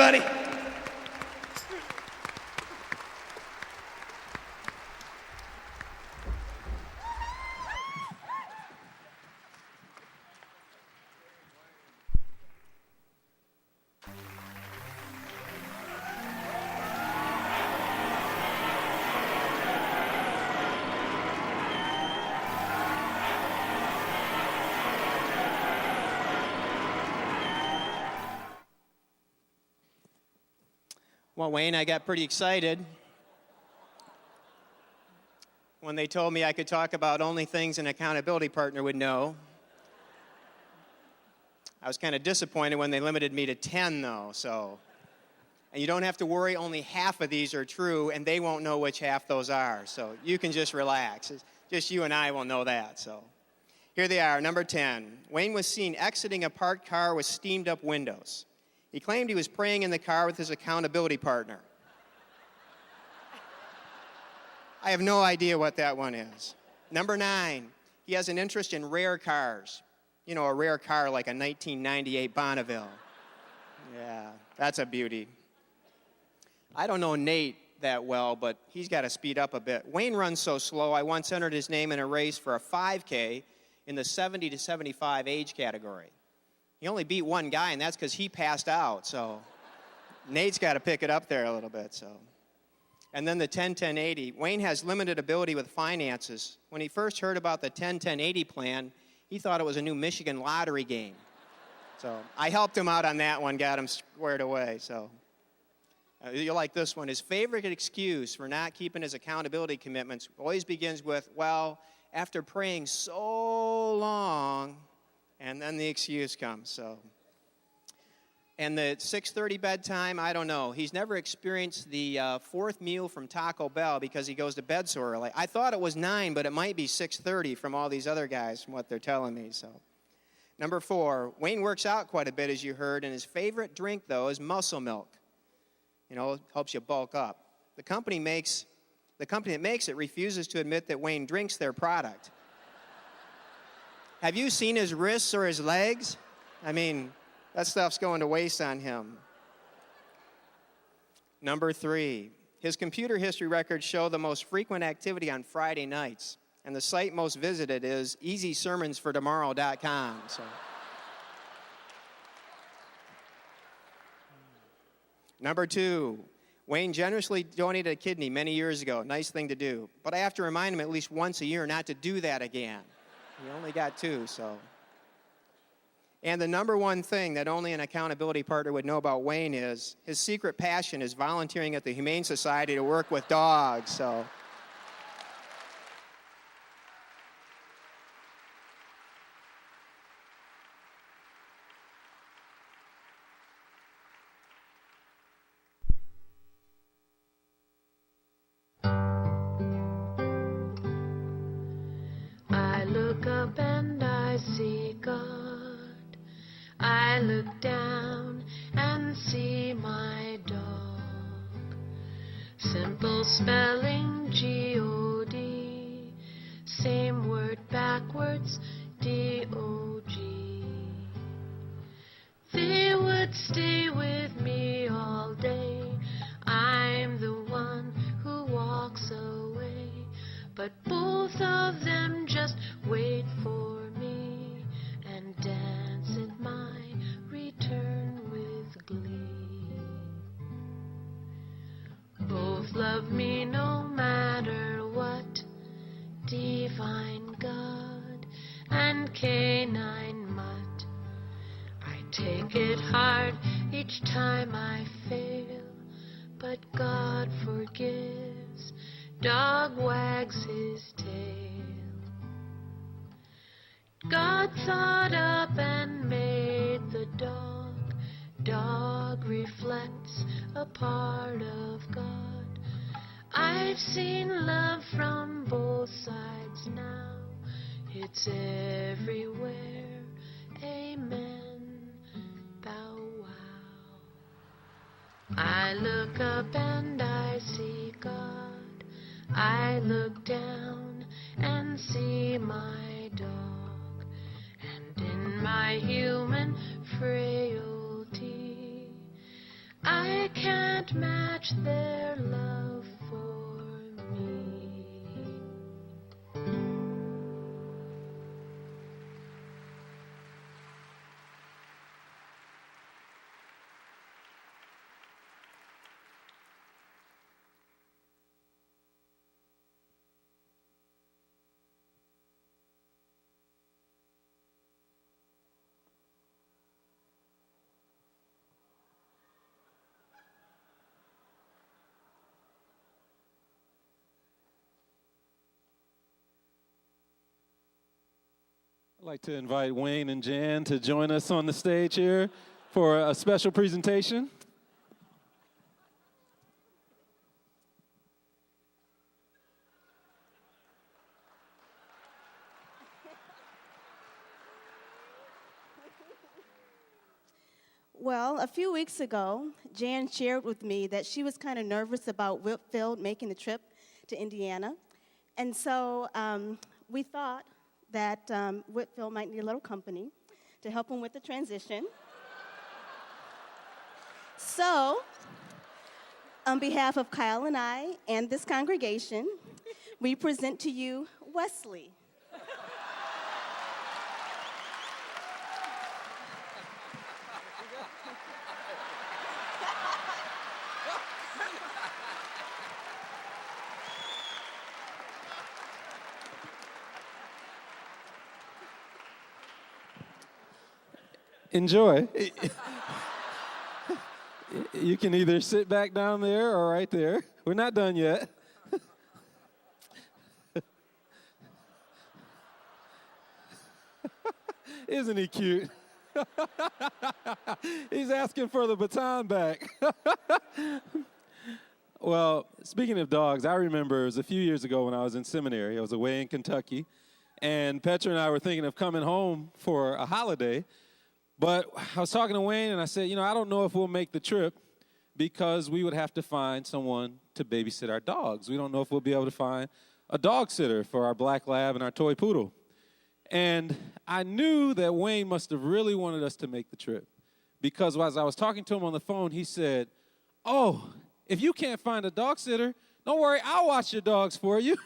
everybody. Well, Wayne, I got pretty excited when they told me I could talk about only things an accountability partner would know. I was kind of disappointed when they limited me to 10, though, so. And you don't have to worry, only half of these are true, and they won't know which half those are, so you can just relax. Just you and I will know that, so. Here they are, number 10. Wayne was seen exiting a parked car with steamed-up windows. He claimed he was praying in the car with his accountability partner. I have no idea what that one is. Number 9, he has an interest in rare cars. You know, a rare car like a 1998 Bonneville. Yeah, that's a beauty. I don't know Nate that well, but he's got to speed up a bit. Wayne runs so slow, I once entered his name in a race for a 5K in the 70 to 75 age category. He only beat one guy, and that's because he passed out, so Nate's got to pick it up there a little bit, so. And then the 10-10-80. Wayne has limited ability with finances. When he first heard about the 10-10-80 plan, he thought it was a new Michigan lottery game. So I helped him out on that one, got him squared away, so. You'll like this one. His favorite excuse for not keeping his accountability commitments always begins with, well, after praying so long, and then the excuse comes, so. And the 6:30 bedtime, I don't know. He's never experienced the fourth meal from Taco Bell because he goes to bed so early. I thought it was 9, but it might be 6:30 from all these other guys from what they're telling me, so. Number 4, Wayne works out quite a bit, as you heard, and his favorite drink, though, is muscle milk. You know, it helps you bulk up. The company that makes it refuses to admit that Wayne drinks their product. Have you seen his wrists or his legs? I mean, that stuff's going to waste on him. Number 3, his computer history records show the most frequent activity on Friday nights, and the site most visited is easysermonsfortomorrow.com. So. Number 2, Wayne generously donated a kidney many years ago. Nice thing to do. But I have to remind him at least once a year not to do that again. He only got 2, so. And the number one thing that only an accountability partner would know about Wayne is his secret passion is volunteering at the Humane Society to work with dogs, so. I look up and I see God. I look down and see my dog. Simple spelling, G-O-D. Same word backwards, D-O-G. They would stay with me all day. I'm the one who walks away. But both of them just wait for me and dance at my return with glee. Both love me no matter what, divine God and canine mutt. I take it hard each time I fail, but God forgives. Dog wags his tail. God thought up and made the dog. Dog reflects a part of God. I've seen love from both sides now. It's everywhere. Amen. Bow wow. I look up and I see God. I look down and see my dog, and in my human frailty, I can't match their love for me. I'd like to invite Wayne and Jan to join us on the stage here for a special presentation. Well, a few weeks ago, Jan shared with me that she was kind of nervous about Whitfield making the trip to Indiana. And so we thought that Whitfield might need a little company to help him with the transition. So, on behalf of Kyle and I and this congregation, we present to you Wesley. Enjoy. You can either sit back down there or right there. We're not done yet. Isn't he cute? He's asking for the baton back. Well, speaking of dogs, I remember it was a few years ago when I was in seminary. I was away in Kentucky, and Petra and I were thinking of coming home for a holiday. But I was talking to Wayne, and I said, I don't know if we'll make the trip because we would have to find someone to babysit our dogs. We don't know if we'll be able to find a dog sitter for our black lab and our toy poodle. And I knew that Wayne must have really wanted us to make the trip because as I was talking to him on the phone, he said, "Oh, if you can't find a dog sitter, don't worry, I'll watch your dogs for you."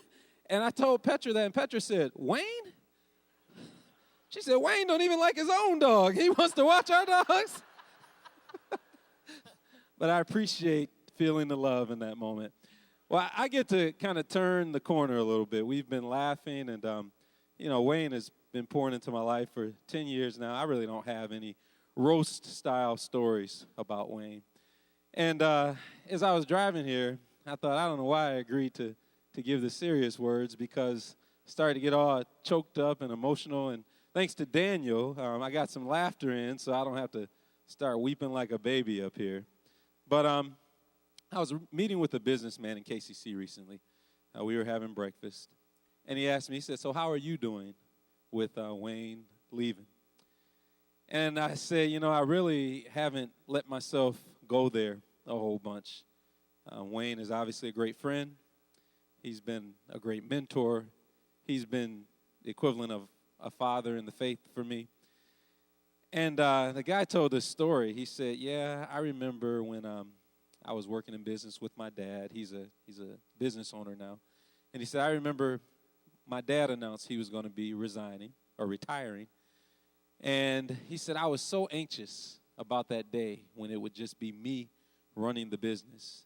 And I told Petra that, and Petra said, "Wayne?" She said, "Wayne don't even like his own dog. He wants to watch our dogs." But I appreciate feeling the love in that moment. Well, I get to kind of turn the corner a little bit. We've been laughing, and, Wayne has been pouring into my life for 10 years now. I really don't have any roast-style stories about Wayne. And as I was driving here, I thought, I don't know why I agreed to give the serious words because I started to get all choked up and emotional, and thanks to Daniel, I got some laughter in, so I don't have to start weeping like a baby up here. But I was meeting with a businessman in KCC recently. We were having breakfast, and he asked me, he said, "So how are you doing with Wayne leaving?" And I said, I really haven't let myself go there a whole bunch. Wayne is obviously a great friend. He's been a great mentor. He's been the equivalent of a father in the faith for me. And the guy told this story. He said, "Yeah, I remember when I was working in business with my dad. He's a business owner now. And he said, I remember my dad announced he was going to be resigning or retiring. And he said, I was so anxious about that day when it would just be me running the business.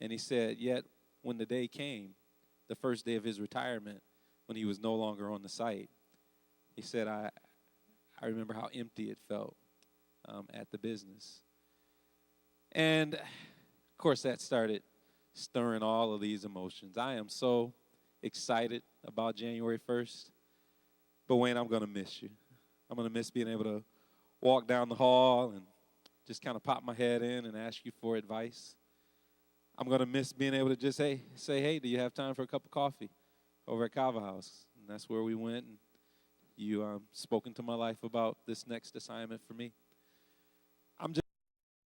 And he said, yet when the day came, the first day of his retirement, when he was no longer on the site, he said, I remember how empty it felt at the business. And, of course, that started stirring all of these emotions. I am so excited about January 1st. But, Wayne, I'm going to miss you. I'm going to miss being able to walk down the hall and just kind of pop my head in and ask you for advice. I'm going to miss being able to just say, hey, do you have time for a cup of coffee over at Kava House? And that's where we went, and you spoke into my life about this next assignment for me. I'm just